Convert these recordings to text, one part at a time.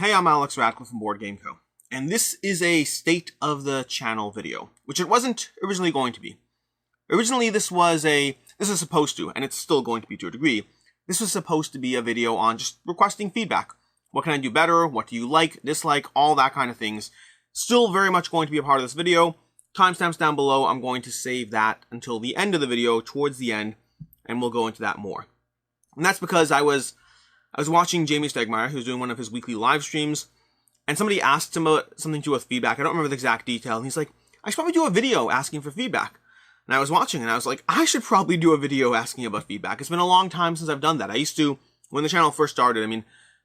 Hey, I'm Alex Radcliffe from Board Game Co. And this is a state of the channel video, which it wasn't originally going to be. Originally, this is supposed to, and it's still going to be to a degree, this was supposed to be a video on just requesting feedback. What can I do better? What do you like, dislike, all that kind of things. Still very much going to be a part of this video. Timestamps down below, I'm going to save that until the end of the video, towards the end, and we'll go into that more. And that's because I was watching Jamey Steigmaier, who's doing one of his weekly live streams, and somebody asked him something to do with feedback. I don't remember the exact detail, and he's like, I should probably do a video asking for feedback. And I was watching, and I was like, I should probably do a video asking about feedback. It's been a long time since I've done that. I used to, when the channel first started,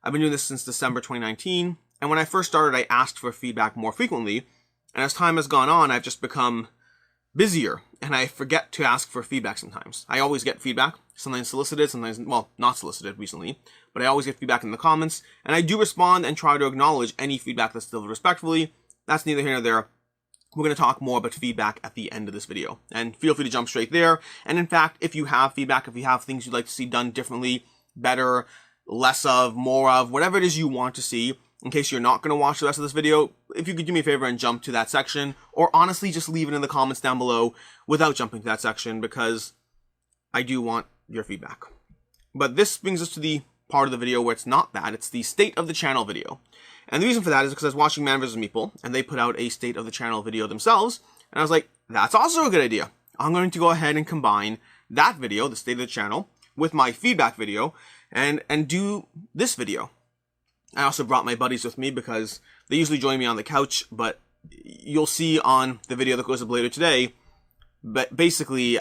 I've been doing this since December 2019, and when I first started, I asked for feedback more frequently, and as time has gone on, I've just become busier, and I forget to ask for feedback sometimes. I always get feedback, sometimes solicited, sometimes, well, not solicited recently, but I always get feedback in the comments, and I do respond and try to acknowledge any feedback that's delivered respectfully. That's neither here nor there. We're going to talk more about feedback at the end of this video, and feel free to jump straight there. And in fact, if you have feedback, if you have things you'd like to see done differently, better, less of, more of, whatever it is you want to see, in case you're not going to watch the rest of this video, if you could do me a favor and jump to that section, or honestly just leave it in the comments down below without jumping to that section, because I do want your feedback. But this brings us to the part of the video where it's not that, it's the state of the channel video. And the reason for that is because I was watching Man vs. Meeple, and they put out a state of the channel video themselves, and I was like, that's also a good idea. I'm going to go ahead and combine that video, the state of the channel, with my feedback video, and do this video. I also brought my buddies with me because they usually join me on the couch, but you'll see on the video that goes up later today, but basically,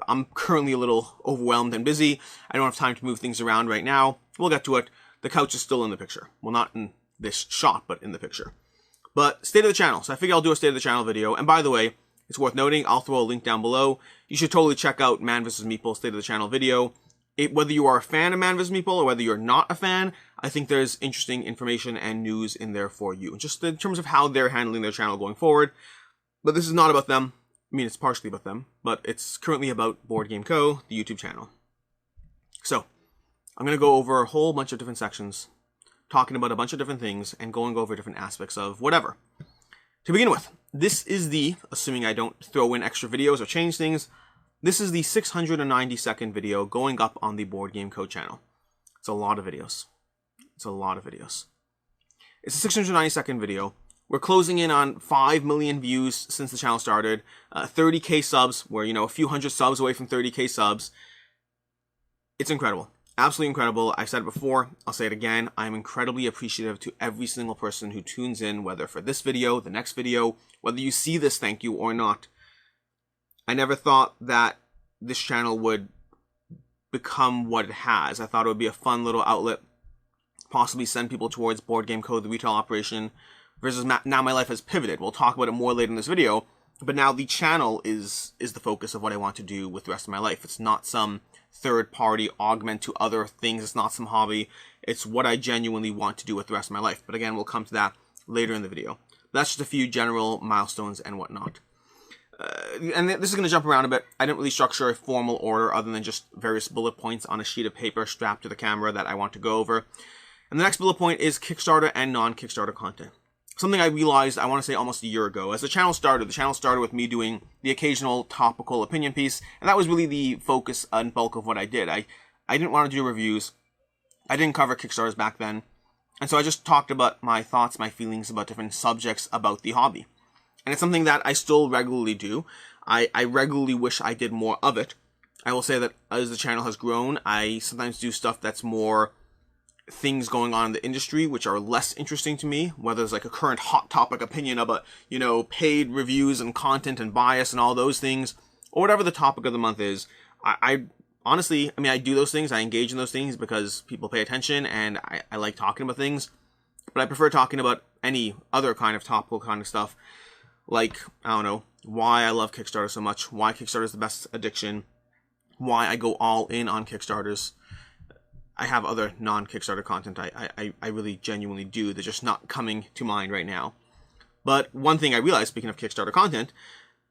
I'm currently a little overwhelmed and busy. I don't have time to move things around right now. We'll get to it. The couch is still in the picture. Well, not in this shot, but in the picture. But state of the channel. So I figure I'll do a state of the channel video. And by the way, it's worth noting, I'll throw a link down below. You should totally check out Man vs. Meeple state of the channel video. Whether you are a fan of Man vs. Meeple or whether you're not a fan, I think there's interesting information and news in there for you, just in terms of how they're handling their channel going forward. But this is not about them. It's partially about them, but it's currently about Board Game Co., the YouTube channel. So, I'm going to go over a whole bunch of different sections, talking about a bunch of different things, and going over different aspects of whatever. To begin with, this is the, assuming I don't throw in extra videos or change things, this is the 690-second video going up on the Board Game Co. channel. It's a lot of videos. It's a 690-second video. We're closing in on 5 million views since the channel started. 30k subs. We're, a few hundred subs away from 30k subs. It's incredible. Absolutely incredible. I've said it before. I'll say it again. I'm incredibly appreciative to every single person who tunes in, whether for this video, the next video, whether you see this thank you or not. I never thought that this channel would become what it has. I thought it would be a fun little outlet, possibly send people towards Board Game Co., the retail operation, versus now my life has pivoted. We'll talk about it more later in this video, but now the channel is the focus of what I want to do with the rest of my life. It's not some third-party augment to other things. It's not some hobby. It's what I genuinely want to do with the rest of my life. But again, we'll come to that later in the video. That's just a few general milestones and whatnot. And this is going to jump around a bit. I didn't really structure a formal order other than just various bullet points on a sheet of paper strapped to the camera that I want to go over. And the next bullet point is Kickstarter and non-Kickstarter content. Something I realized, I want to say almost a year ago. As the channel started with me doing the occasional topical opinion piece, and that was really the focus and bulk of what I did. I didn't want to do reviews. I didn't cover Kickstarters back then. And so I just talked about my thoughts, my feelings about different subjects about the hobby. And it's something that I still regularly do. I regularly wish I did more of it. I will say that as the channel has grown, I sometimes do stuff that's more things going on in the industry which are less interesting to me, whether it's like a current hot topic opinion about, paid reviews and content and bias and all those things, or whatever the topic of the month is. I honestly, I do those things, I engage in those things because people pay attention and I like talking about things, but I prefer talking about any other kind of topical kind of stuff, like, I don't know, why I love Kickstarter so much, why Kickstarter is the best addiction, why I go all in on Kickstarters. I have other non-Kickstarter content I really genuinely do. They're just not coming to mind right now. But one thing I realized, speaking of Kickstarter content,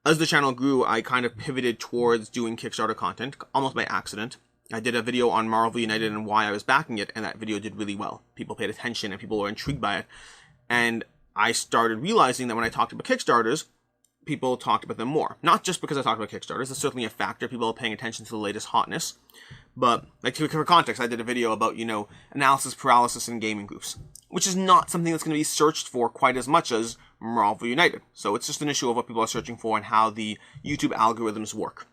as the channel grew, I kind of pivoted towards doing Kickstarter content, almost by accident. I did a video on Marvel United and why I was backing it, and that video did really well. People paid attention and people were intrigued by it. And I started realizing that when I talked about Kickstarters, people talked about them more. Not just because I talked about Kickstarters, it's certainly a factor. People are paying attention to the latest hotness. But, like, for context, I did a video about, analysis paralysis in gaming groups, which is not something that's going to be searched for quite as much as Marvel United. So it's just an issue of what people are searching for and how the YouTube algorithms work.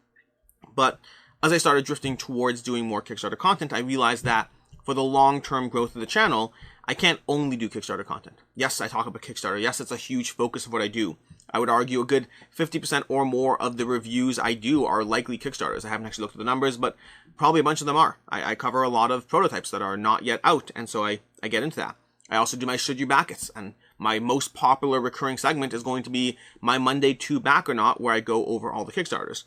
But as I started drifting towards doing more Kickstarter content, I realized that for the long-term growth of the channel, I can't only do Kickstarter content. Yes, I talk about Kickstarter. Yes, it's a huge focus of what I do. I would argue a good 50% or more of the reviews I do are likely Kickstarters. I haven't actually looked at the numbers, but probably a bunch of them are. I cover a lot of prototypes that are not yet out, and so I get into that. I also do my Should You Back It's, and my most popular recurring segment is going to be my Monday to Back or Not, where I go over all the Kickstarters.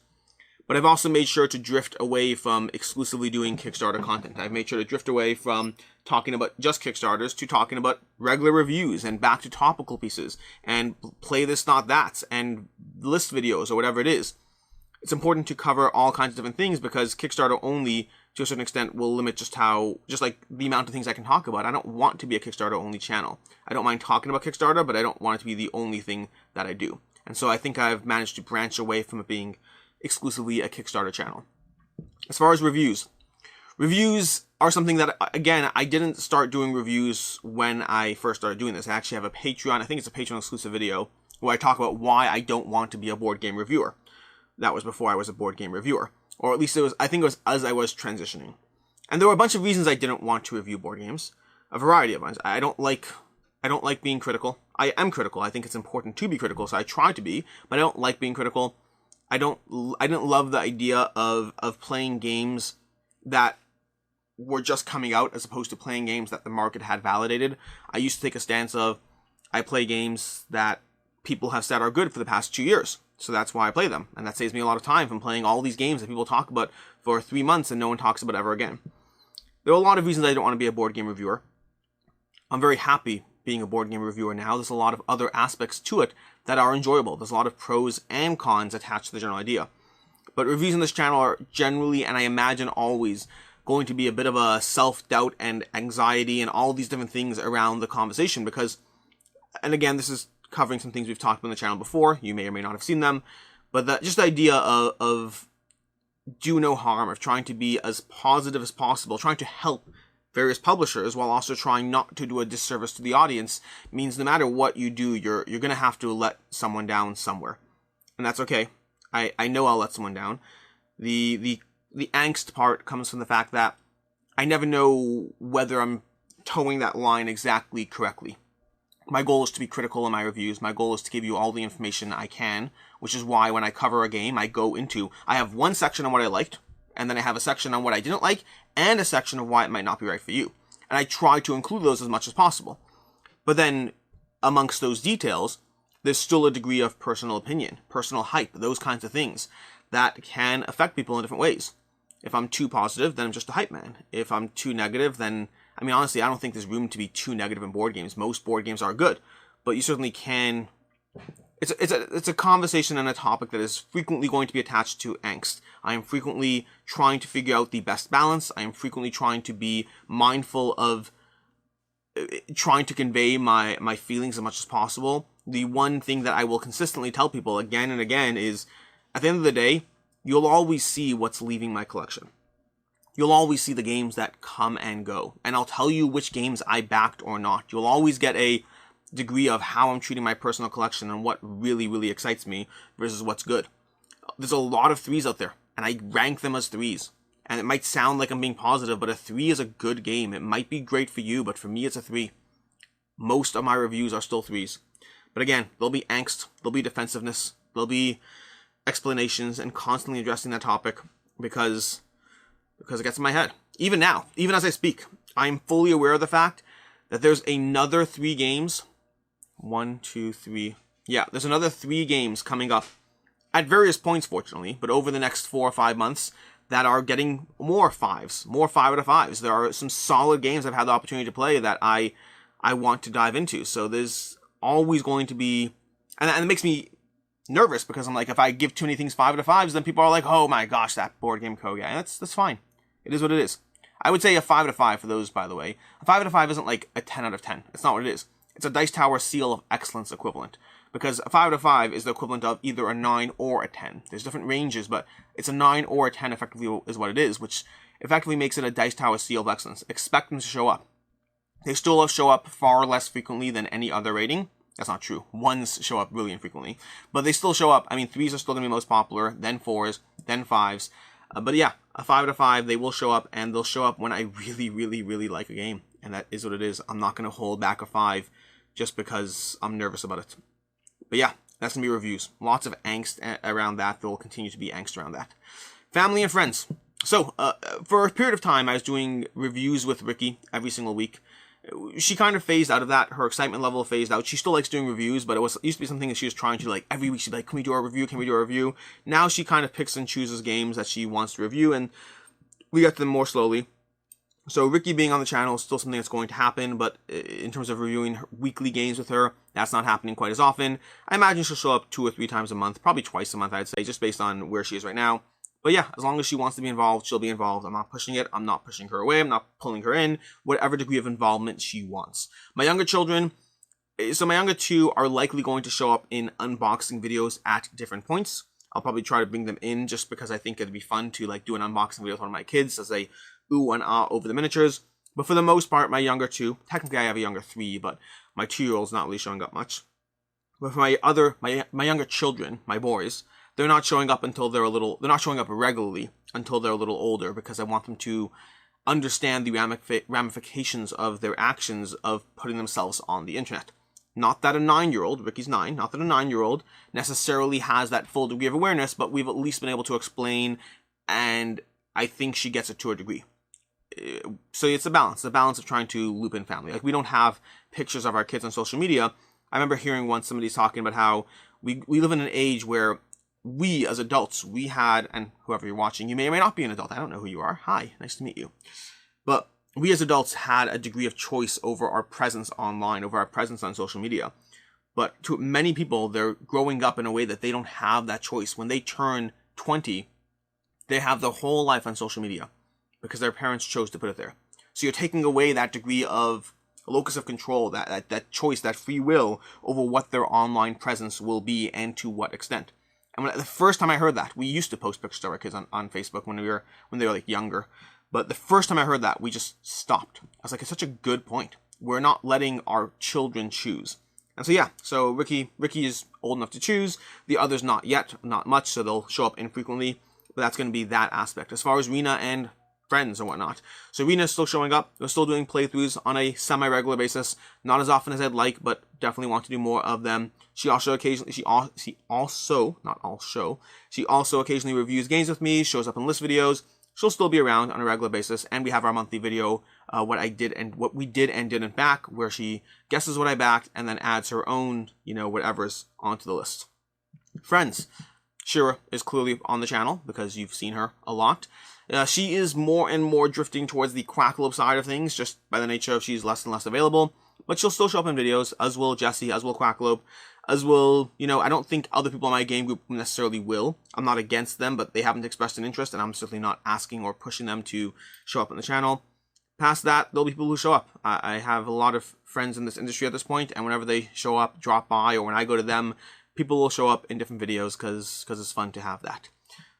But I've also made sure to drift away from exclusively doing Kickstarter content. I've made sure to drift away from talking about just Kickstarters to talking about regular reviews and back to topical pieces and play this, not that, and list videos or whatever it is. It's important to cover all kinds of different things because Kickstarter only, to a certain extent, will limit just like the amount of things I can talk about. I don't want to be a Kickstarter only channel. I don't mind talking about Kickstarter, but I don't want it to be the only thing that I do. And so I think I've managed to branch away from it being exclusively a Kickstarter channel. As far as reviews are something that, again, I didn't start doing reviews when I first started doing this. I actually have a Patreon, I think it's a Patreon exclusive video, where I talk about why I don't want to be a board game reviewer. That was before I was a board game reviewer. Or at least I think it was as I was transitioning. And there were a bunch of reasons I didn't want to review board games. A variety of ones. I don't like being critical. I am critical. I think it's important to be critical, so I try to be, but I don't like being critical. I didn't love the idea of playing games that were just coming out as opposed to playing games that the market had validated. I used to take a stance of, I play games that people have said are good for the past 2 years. So that's why I play them. And that saves me a lot of time from playing all these games that people talk about for 3 months and no one talks about ever again. There are a lot of reasons I don't want to be a board game reviewer. I'm very happy being a board game reviewer now. There's a lot of other aspects to it that are enjoyable. There's a lot of pros and cons attached to the general idea. But reviews on this channel are generally, and I imagine always, going to be a bit of a self-doubt and anxiety and all these different things around the conversation because, and again, this is covering some things we've talked about on the channel before. You may or may not have seen them. But just the idea of do no harm, of trying to be as positive as possible, trying to help various publishers while also trying not to do a disservice to the audience means no matter what you do, you're going to have to let someone down somewhere. And that's okay. I know I'll let someone down. The angst part comes from the fact that I never know whether I'm towing that line exactly correctly. My goal is to be critical in my reviews. My goal is to give you all the information I can, which is why when I cover a game, I have one section on what I liked, and then I have a section on what I didn't like, and a section of why it might not be right for you. And I try to include those as much as possible. But then, amongst those details, there's still a degree of personal opinion, personal hype, those kinds of things that can affect people in different ways. If I'm too positive, then I'm just a hype man. If I'm too negative, then, I mean, honestly, I don't think there's room to be too negative in board games. Most board games are good, but you certainly can. It's a conversation and a topic that is frequently going to be attached to angst. I am frequently trying to figure out the best balance. I am frequently trying to be mindful of trying to convey my feelings as much as possible. The one thing that I will consistently tell people again and again is, at the end of the day, you'll always see what's leaving my collection. You'll always see the games that come and go. And I'll tell you which games I backed or not. You'll always get a degree of how I'm treating my personal collection and what really, really excites me versus what's good. There's a lot of 3s out there, and I rank them as 3s. And it might sound like I'm being positive, but a 3 is a good game. It might be great for you, but for me, it's a 3. Most of my reviews are still 3s. But again, there'll be angst, there'll be defensiveness, there'll be explanations, and constantly addressing that topic because it gets in my head. Even now, even as I speak, I'm fully aware of the fact that there's another 3 games. 1, 2, 3. Yeah, there's another 3 games coming up at various points, fortunately, but over the next 4 or 5 months that are getting more 5s, more 5 out of 5s. There are some solid games I've had the opportunity to play that I want to dive into. So there's always going to be, and it makes me nervous because I'm like, if I give too many things 5 out of 5s, then people are like, oh my gosh, that Board Game Co. guy. That's fine. It is what it is. I would say a 5 out of 5 for those, by the way. A 5 out of 5 isn't like a 10 out of 10. It's not what it is. It's a Dice Tower Seal of Excellence equivalent. Because a 5 out of 5 is the equivalent of either a 9 or a 10. There's different ranges, but it's a 9 or a 10 effectively is what it is, which effectively makes it a Dice Tower Seal of Excellence. Expect them to show up. They still show up far less frequently than any other rating. That's not true. 1s show up really infrequently. But they still show up. I mean, 3s are still going to be most popular, then 4s, then 5s. But yeah, a 5 out of 5, they will show up, and they'll show up when I really, really, really like a game. And that is what it is. I'm not going to hold back a 5 just because I'm nervous about it. But yeah, that's going to be reviews. Lots of angst around that. There will continue to be angst around that. Family and friends. So, for a period of time, I was doing reviews with Ricky every single week. She kind of phased out of that. Her excitement level phased out. She still likes doing reviews, but it used to be something that she was trying to, like, every week she'd be like, can we do a review? Can we do a review? Now she kind of picks and chooses games that she wants to review, and we get to them more slowly. So Ricky being on the channel is still something that's going to happen, but in terms of reviewing weekly games with her, that's not happening quite as often. I imagine she'll show up 2 or 3 times a month, probably twice a month, I'd say, just based on where she is right now. But yeah, as long as she wants to be involved, she'll be involved. I'm not pushing it. I'm not pushing her away. I'm not pulling her in. Whatever degree of involvement she wants. My younger children, so my younger 2 are likely going to show up in unboxing videos at different points. I'll probably try to bring them in just because I think it'd be fun to like do an unboxing video with one of my kids as they ooh and ah over the miniatures. But for the most part, my younger 2, technically I have a younger 3, but my 2-year-old's not really showing up much. But for my younger children, my boys, they're not showing up until they're not showing up regularly until they're a little older, because I want them to understand the ramifications of their actions of putting themselves on the internet. Not that a 9-year-old, Ricky's 9, not that a 9-year-old necessarily has that full degree of awareness, but we've at least been able to explain, and I think she gets it to a degree. So it's the balance of trying to loop in family. Like, we don't have pictures of our kids on social media. I remember hearing once somebody's talking about how we live in an age where we as adults, we had, and whoever you're watching, you may or may not be an adult. I don't know who you are. Hi, nice to meet you. But we as adults had a degree of choice over our presence online, over our presence on social media. But to many people, they're growing up in a way that they don't have that choice. When they turn 20, they have their whole life on social media because their parents chose to put it there. So you're taking away that degree of locus of control, that choice, that free will over what their online presence will be and to what extent. And the first time I heard that, we used to post pictures of our kids on Facebook when they were like younger. But the first time I heard that, we just stopped. I was like, it's such a good point. We're not letting our children choose. And so yeah, so Ricky is old enough to choose. The others not yet, not much, so they'll show up infrequently. But that's going to be that aspect. As far as Rena and friends and whatnot. So Rena's still showing up. We're still doing playthroughs on a semi-regular basis. Not as often as I'd like, but definitely want to do more of them. She also occasionally reviews games with me, shows up in list videos. She'll still be around on a regular basis, and we have our monthly video, what we did and didn't back, where she guesses what I backed and then adds her own, whatever's onto the list. Friends. Shira is clearly on the channel because you've seen her a lot. She is more and more drifting towards the Quackalope side of things, just by the nature of she's less and less available. But she'll still show up in videos, as will Jesse, as will Quackalope, as will, I don't think other people in my game group necessarily will. I'm not against them, but they haven't expressed an interest, and I'm certainly not asking or pushing them to show up on the channel. Past that, there'll be people who show up. I have a lot of friends in this industry at this point, and whenever they show up, drop by, or when I go to them, people will show up in different videos because it's fun to have that.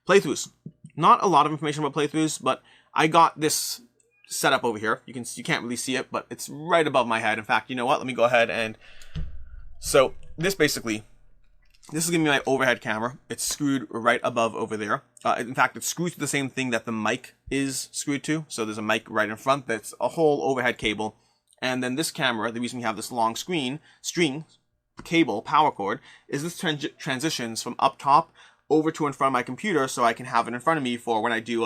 Playthroughs. Not a lot of information about playthroughs, but I got this set up over here. You can't really see it, but it's right above my head. In fact, you know what? Let me go ahead and... So, this is giving me my overhead camera. It's screwed right above over there. In fact, it's screwed to the same thing that the mic is screwed to. So there's a mic right in front that's a whole overhead cable. And then this camera, the reason we have this long string, cable, power cord, is this transitions from up top over to in front of my computer, so I can have it in front of me for when I do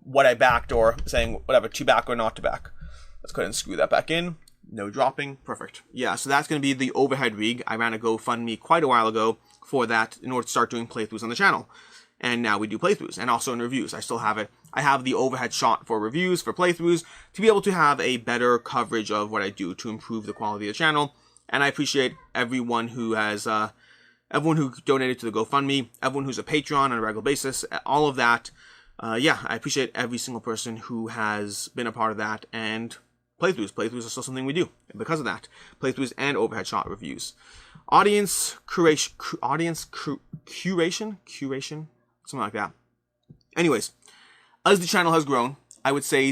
what I backed, or saying whatever, to back or not to back. Let's go ahead and screw that back in. No dropping. Perfect. Yeah, so that's going to be the overhead rig. I ran a GoFundMe quite a while ago for that in order to start doing playthroughs on the channel. And now we do playthroughs, and also in reviews. I still have it. I have the overhead shot for reviews, for playthroughs, to be able to have a better coverage of what I do to improve the quality of the channel. And I appreciate everyone who has, everyone who donated to the GoFundMe, everyone who's a Patreon on a regular basis, all of that. yeah, I appreciate every single person who has been a part of that, and playthroughs. Playthroughs are still something we do because of that. Playthroughs and overhead shot reviews. Audience curation, curation, something like that. Anyways, as the channel has grown, I would say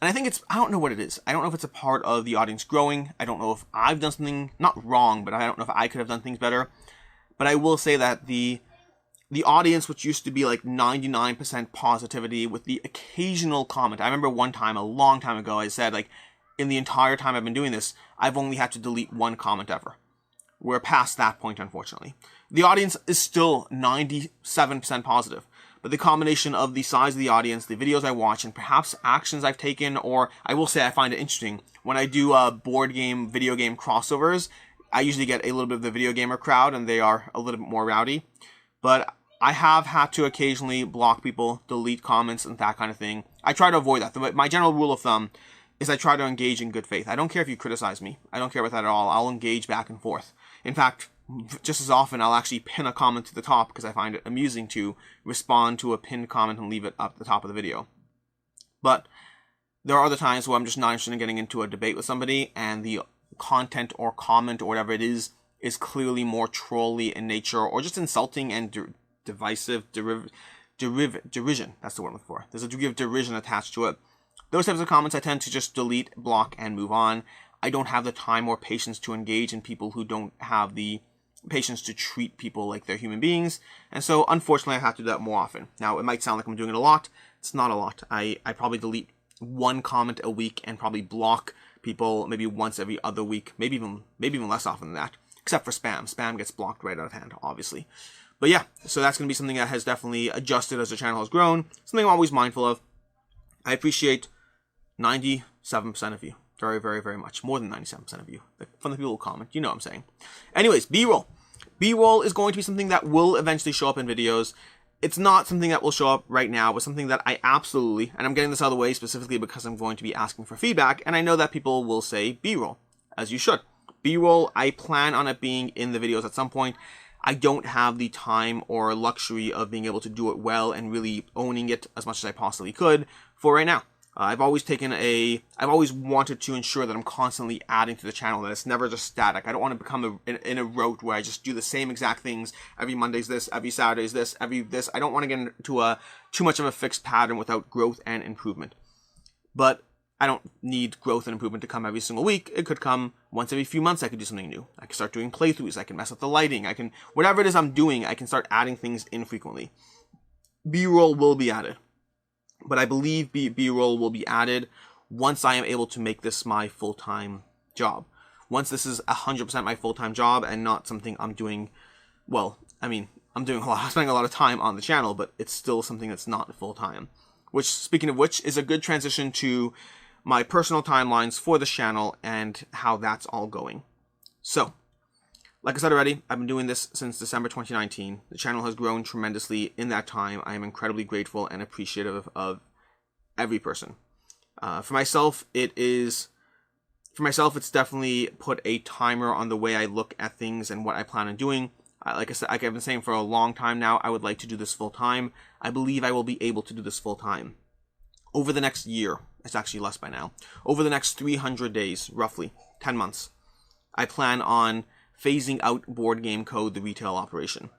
and I think I don't know what it is. I don't know if it's a part of the audience growing. I don't know if I've done something, not wrong, but I don't know if I could have done things better. But I will say that the audience, which used to be like 99% positivity with the occasional comment. I remember one time, a long time ago, I said, like, in the entire time I've been doing this, I've only had to delete one comment ever. We're past that point, unfortunately. The audience is still 97% positive. But the combination of the size of the audience, the videos I watch, and perhaps actions I've taken, or I will say I find it interesting, when I do board game, video game crossovers, I usually get a little bit of the video gamer crowd, and they are a little bit more rowdy. But I have had to occasionally block people, delete comments, and that kind of thing. I try to avoid that. My general rule of thumb is I try to engage in good faith. I don't care if you criticize me. I don't care about that at all. I'll engage back and forth. In fact, just as often, I'll actually pin a comment to the top because I find it amusing to respond to a pinned comment and leave it up the top of the video. But there are other times where I'm just not interested in getting into a debate with somebody, and the content or comment or whatever it is clearly more trolly in nature, or just insulting and divisive, derision. That's the word I'm looking for. There's a degree of derision attached to it. Those types of comments I tend to just delete, block, and move on. I don't have the time or patience to engage in people who don't have the patience to treat people like they're human beings. And so, unfortunately, I have to do that more often. Now, it might sound like I'm doing it a lot. It's not a lot. I probably delete one comment a week and probably block people maybe once every other week, maybe even less often than that, except for spam. Spam gets blocked right out of hand, obviously. But yeah, so that's going to be something that has definitely adjusted as the channel has grown. Something I'm always mindful of. I appreciate 97% of you. Very, very, very much. More than 97% of you. From the people who comment. You know what I'm saying. Anyways, B-roll. B-roll is going to be something that will eventually show up in videos. It's not something that will show up right now, but something that I absolutely, and I'm getting this out of the way specifically because I'm going to be asking for feedback, and I know that people will say B-roll, as you should. B-roll, I plan on it being in the videos at some point. I don't have the time or luxury of being able to do it well and really owning it as much as I possibly could for right now. I've always wanted to ensure that I'm constantly adding to the channel, that it's never just static. I don't want to become in a rote where I just do the same exact things. Every Monday's this, every Saturday's this, every this. I don't want to get into too much of a fixed pattern without growth and improvement. But I don't need growth and improvement to come every single week. It could come once every few months. I could do something new. I can start doing playthroughs. I can mess with the lighting. Whatever it is I'm doing, I can start adding things infrequently. B-roll will be added. But I believe B-roll will be added once I am able to make this my full-time job. Once this is 100% my full-time job and not something I'm doing, well, I mean, I'm spending a lot of time on the channel, but it's still something that's not full-time. Which, speaking of which, is a good transition to my personal timelines for the channel and how that's all going. So, like I said already, I've been doing this since December 2019. The channel has grown tremendously in that time. I am incredibly grateful and appreciative of every person. For myself, it's definitely put a timer on the way I look at things and what I plan on doing. Like I said, like I've been saying for a long time now, I would like to do this full time. I believe I will be able to do this full time. Over the next year, it's actually less by now, over the next 300 days, roughly, 10 months, I plan on phasing out Board Game Co., the retail operation.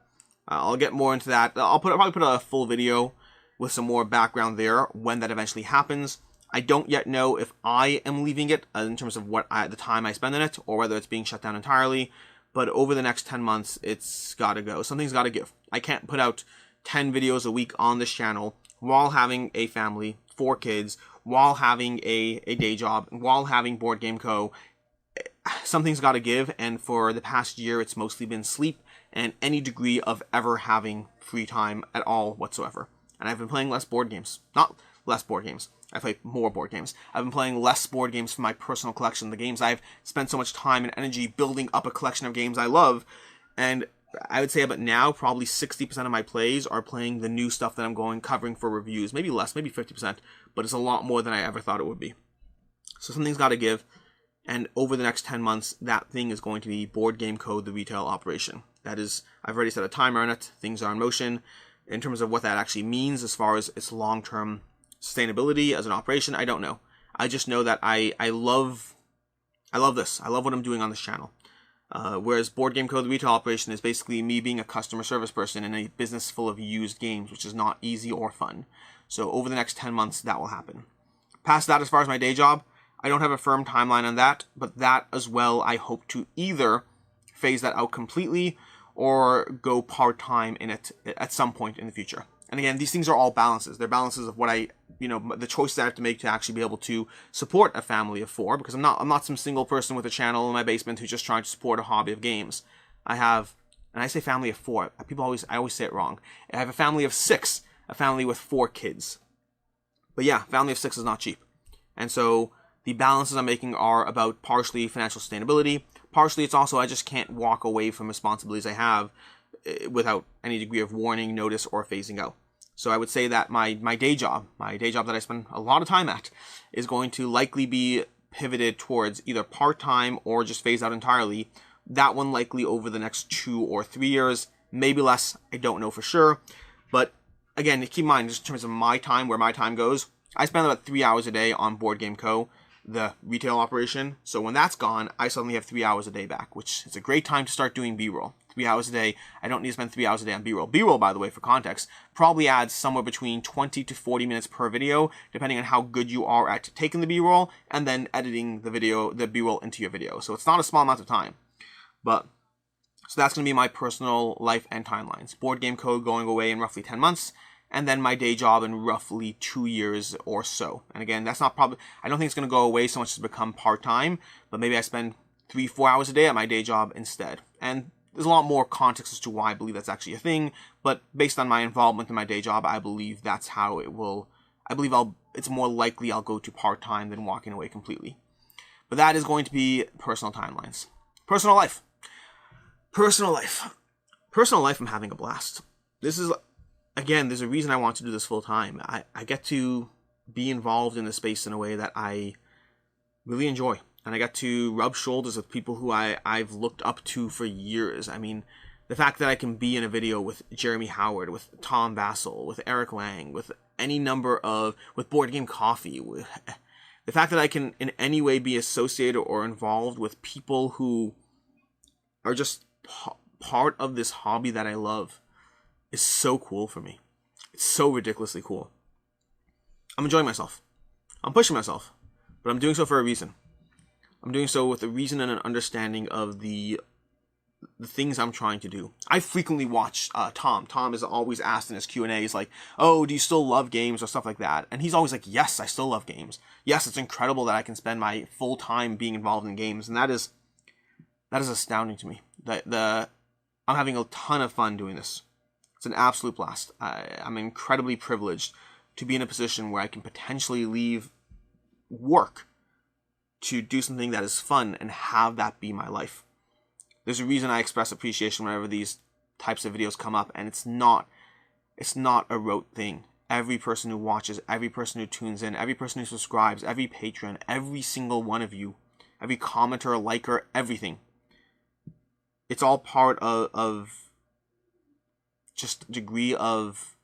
I'll get more into that. I'll probably put a full video with some more background there when that eventually happens. I don't yet know if I am leaving it in terms of the time I spend in it, or whether it's being shut down entirely. But over the next 10 months, it's got to go. Something's got to give. I can't put out 10 videos a week on this channel while having a family, 4 kids, while having a day job, while having Board Game Co. Something's got to give, and for the past year, it's mostly been sleep and any degree of ever having free time at all whatsoever. And I've been playing less board games. Not less board games. I play more board games. I've been playing less board games for my personal collection. The games I've spent so much time and energy building up a collection of games I love. And I would say about now, probably 60% of my plays are playing the new stuff that I'm covering for reviews. Maybe less, maybe 50%. But it's a lot more than I ever thought it would be. So something's got to give. And over the next 10 months, that thing is going to be Board Game Co., the retail operation. That is, I've already set a timer on it. Things are in motion. In terms of what that actually means as far as its long-term sustainability as an operation, I don't know. I just know that I love this. I love what I'm doing on this channel. Whereas Board Game Co, the retail operation, is basically me being a customer service person in a business full of used games, which is not easy or fun. So over the next 10 months, that will happen. Past that, as far as my day job, I don't have a firm timeline on that, but that as well, I hope to either phase that out completely or go part-time in it at some point in the future. And again, these things are all balances. They're balances of what the choices I have to make to actually be able to support a family of 4, because I'm not some single person with a channel in my basement who's just trying to support a hobby of games. I have, and I say family of 4, I always say it wrong. I have a family of 6, a family with 4 kids. But yeah, family of 6 is not cheap. And so the balances I'm making are about partially financial sustainability, partially it's also I just can't walk away from responsibilities I have without any degree of warning, notice, or phasing out. So I would say that my day job that I spend a lot of time at, is going to likely be pivoted towards either part-time or just phase out entirely. That one likely over the next 2 or 3 years, maybe less, I don't know for sure. But again, keep in mind, just in terms of my time, where my time goes, I spend about 3 hours a day on Board Game Co, the retail operation. So when that's gone, I suddenly have 3 hours a day back, which is a great time to start doing B-roll. 3 hours a day. I don't need to spend 3 hours a day on B-roll. B-roll, by the way, for context, probably adds somewhere between 20 to 40 minutes per video, depending on how good you are at taking the B-roll and then editing the B-roll into your video. So it's not a small amount of time. But so that's going to be my personal life and timelines. Board Game Co going away in roughly 10 months, and then my day job in roughly 2 years or so. And again, that's not probably, I don't think it's going to go away so much as become part-time, but maybe I spend 3-4 hours a day at my day job instead. And there's a lot more context as to why I believe that's actually a thing, but based on my involvement in my day job, I believe that's how it will, it's more likely I'll go to part-time than walking away completely. But that is going to be personal timelines. Personal life. Personal life, I'm having a blast. This is, again, there's a reason I want to do this full time. I get to be involved in the space in a way that I really enjoy. And I got to rub shoulders with people who I've looked up to for years. I mean, the fact that I can be in a video with Jeremy Howard, with Tom Vassell, with Eric Lang, with any number of, with Board Game Coffee, the fact that I can in any way be associated or involved with people who are just part of this hobby that I love is so cool for me. It's so ridiculously cool. I'm enjoying myself. I'm pushing myself, but I'm doing so for a reason. I'm doing so with a reason and an understanding of the things I'm trying to do. I frequently watch Tom. Tom is always asked in his Q&A, he's like, oh, do you still love games or stuff like that? And he's always like, yes, I still love games. Yes, it's incredible that I can spend my full time being involved in games. And that is astounding to me. I'm having a ton of fun doing this. It's an absolute blast. I'm incredibly privileged to be in a position where I can potentially leave work to do something that is fun and have that be my life. There's a reason I express appreciation whenever these types of videos come up, and it's not a rote thing. Every person who watches, every person who tunes in, every person who subscribes, every patron, every single one of you, every commenter, liker, everything. It's all part of just a degree of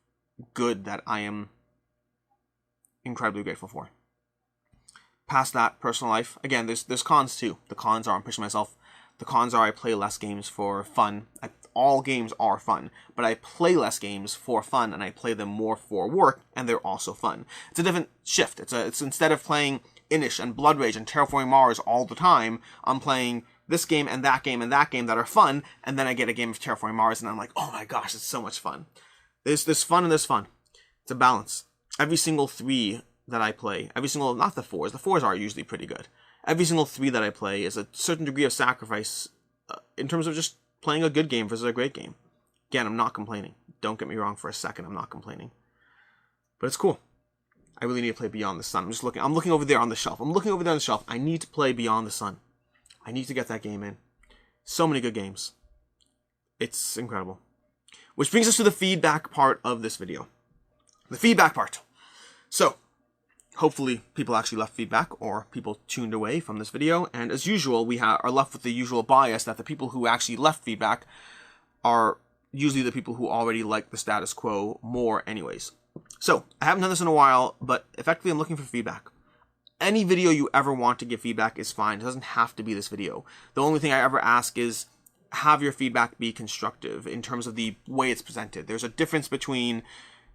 good that I am incredibly grateful for. Past that, personal life, again, there's cons too. The cons are I'm pushing myself. The cons are I play less games for fun. All games are fun, but I play less games for fun, and I play them more for work, and they're also fun. It's a different shift. It's instead of playing Inish and Blood Rage and Terraforming Mars all the time, I'm playing this game and that game and that game that are fun, and then I get a game of Terraforming Mars, and I'm like, oh my gosh, it's so much fun. There's fun and there's fun. It's a balance. Every single 3 that I play, not the 4s, the 4s are usually pretty good. Every single 3 that I play is a certain degree of sacrifice in terms of just playing a good game versus a great game. Again, I'm not complaining. Don't get me wrong for a second, I'm not complaining. But it's cool. I really need to play Beyond the Sun. I'm looking over there on the shelf. I need to play Beyond the Sun. I need to get that game in. So many good games. It's incredible. Which brings us to the feedback part of this video. The feedback part. So, hopefully people actually left feedback or people tuned away from this video. And as usual, we are left with the usual bias that the people who actually left feedback are usually the people who already like the status quo more anyways. So, I haven't done this in a while, but effectively I'm looking for feedback. Any video you ever want to give feedback is fine. It doesn't have to be this video. The only thing I ever ask is have your feedback be constructive in terms of the way it's presented. There's a difference between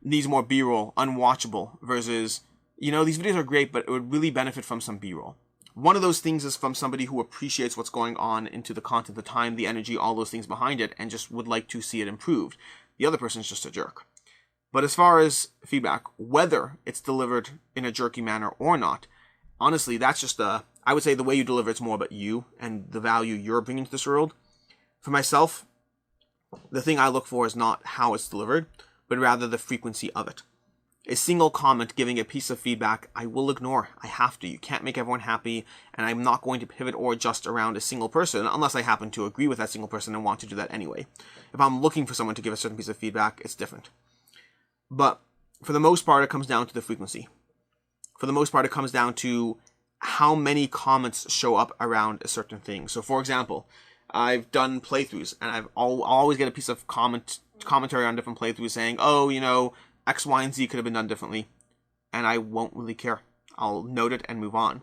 these more B-roll, unwatchable, versus, you know, these videos are great, but it would really benefit from some B-roll. One of those things is from somebody who appreciates what's going on into the content, the time, the energy, all those things behind it, and just would like to see it improved. The other person's just a jerk. But as far as feedback, whether it's delivered in a jerky manner or not, honestly, that's just I would say the way you deliver it's more about you and the value you're bringing to this world. For myself, the thing I look for is not how it's delivered, but rather the frequency of it. A single comment giving a piece of feedback, I will ignore. I have to. You can't make everyone happy, and I'm not going to pivot or adjust around a single person unless I happen to agree with that single person and want to do that anyway. If I'm looking for someone to give a certain piece of feedback, it's different. But for the most part, it comes down to the frequency. For the most part, it comes down to how many comments show up around a certain thing. So, for example, I've done playthroughs, and I'll always get a piece of commentary on different playthroughs saying, oh, you know, X, Y, and Z could have been done differently. And I won't really care. I'll note it and move on.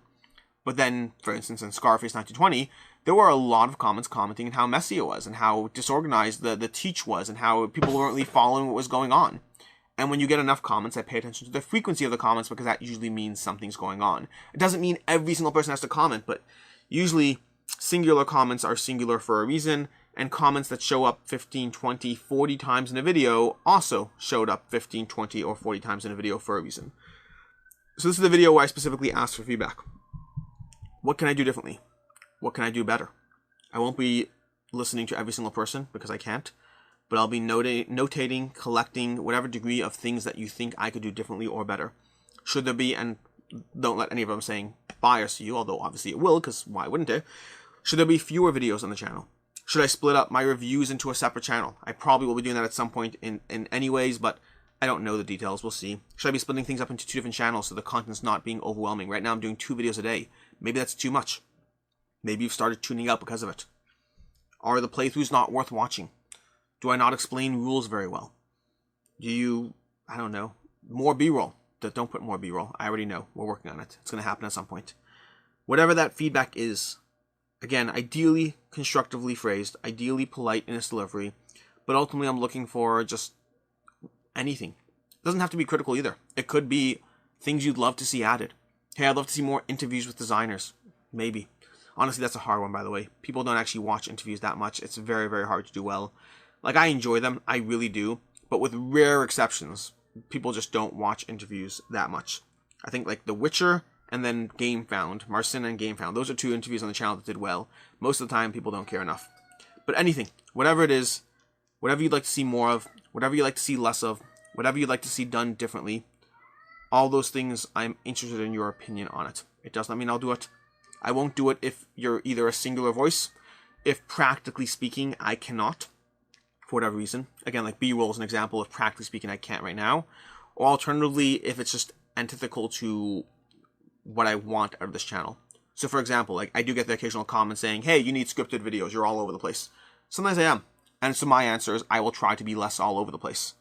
But then, for instance, in Scarface 1920, there were a lot of comments commenting on how messy it was and how disorganized the teach was and how people weren't really following what was going on. And when you get enough comments, I pay attention to the frequency of the comments because that usually means something's going on. It doesn't mean every single person has to comment, but usually singular comments are singular for a reason, and comments that show up 15, 20, 40 times in a video also showed up 15, 20, or 40 times in a video for a reason. So this is the video where I specifically asked for feedback. What can I do differently? What can I do better? I won't be listening to every single person because I can't. But I'll be notating, collecting whatever degree of things that you think I could do differently or better. Should there be, and don't let any of them saying bias you, although obviously it will, because why wouldn't it? Should there be fewer videos on the channel? Should I split up my reviews into a separate channel? I probably will be doing that at some point in anyways, but I don't know the details. We'll see. Should I be splitting things up into 2 different channels so the content's not being overwhelming? Right now I'm doing 2 videos a day. Maybe that's too much. Maybe you've started tuning out because of it. Are the playthroughs not worth watching? Do I not explain rules very well? Do you, I don't know, more B-roll? Don't put more B-roll. I already know. We're working on it. It's going to happen at some point. Whatever that feedback is, again, ideally constructively phrased, ideally polite in its delivery, but ultimately I'm looking for just anything. It doesn't have to be critical either. It could be things you'd love to see added. Hey, I'd love to see more interviews with designers. Maybe. Honestly, that's a hard one, by the way. People don't actually watch interviews that much. It's very, very hard to do well. Like, I enjoy them, I really do, but with rare exceptions, people just don't watch interviews that much. I think, like, The Witcher and then GameFound, Marcin and GameFound, those are 2 interviews on the channel that did well. Most of the time, people don't care enough. But anything, whatever it is, whatever you'd like to see more of, whatever you'd like to see less of, whatever you'd like to see done differently, all those things, I'm interested in your opinion on it. It does not mean I'll do it. I won't do it if you're either a singular voice, if practically speaking, I cannot. For whatever reason. Again, like B-roll is an example of practically speaking I can't right now. Or alternatively, if it's just antithetical to what I want out of this channel. So for example, like I do get the occasional comment saying, hey, you need scripted videos, you're all over the place. Sometimes I am. And so my answer is I will try to be less all over the place.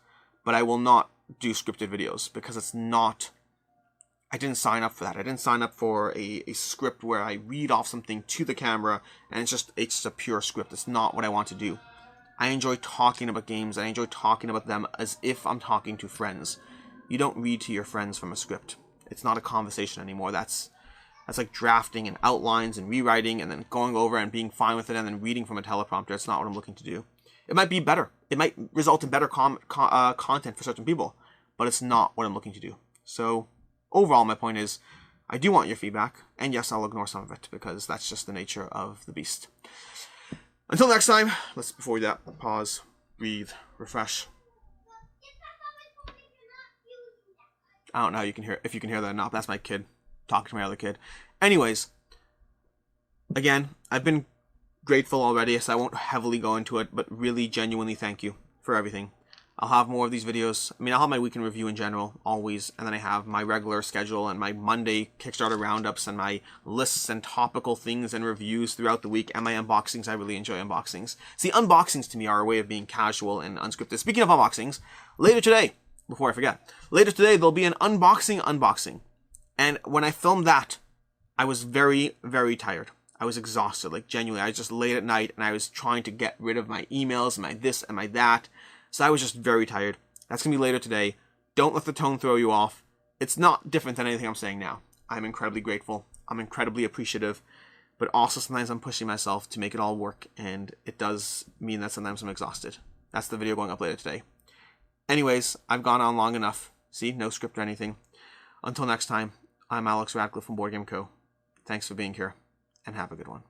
But I will not do scripted videos because it's not, I didn't sign up for that. I didn't sign up for a script where I read off something to the camera and it's just a pure script. It's not what I want to do. I enjoy talking about games. I enjoy talking about them as if I'm talking to friends. You don't read to your friends from a script. It's not a conversation anymore. That's like drafting and outlines and rewriting and then going over and being fine with it and then reading from a teleprompter. It's not what I'm looking to do. It might be better. It might result in better content for certain people, but it's not what I'm looking to do. So overall, my point is, I do want your feedback, and yes, I'll ignore some of it because that's just the nature of the beast. Until next time, before we do that, pause, breathe, refresh. I don't know if you can hear that or not. That's my kid talking to my other kid. Anyways, again, I've been grateful already, so I won't heavily go into it, but really genuinely thank you for everything. I'll have more of these videos. I mean, I'll have my weekend review in general, always, and then I have my regular schedule and my Monday Kickstarter roundups and my lists and topical things and reviews throughout the week, and my unboxings. I really enjoy unboxings. See, unboxings to me are a way of being casual and unscripted. Speaking of unboxings, later today, before I forget, later today there'll be an unboxing. And when I filmed that, I was very, very tired. I was exhausted, like genuinely. I was just late at night and I was trying to get rid of my emails and my this and my that. So I was just very tired. That's going to be later today. Don't let the tone throw you off. It's not different than anything I'm saying now. I'm incredibly grateful. I'm incredibly appreciative. But also sometimes I'm pushing myself to make it all work. And it does mean that sometimes I'm exhausted. That's the video going up later today. Anyways, I've gone on long enough. See, no script or anything. Until next time, I'm Alex Radcliffe from Board Game Co. Thanks for being here, and have a good one.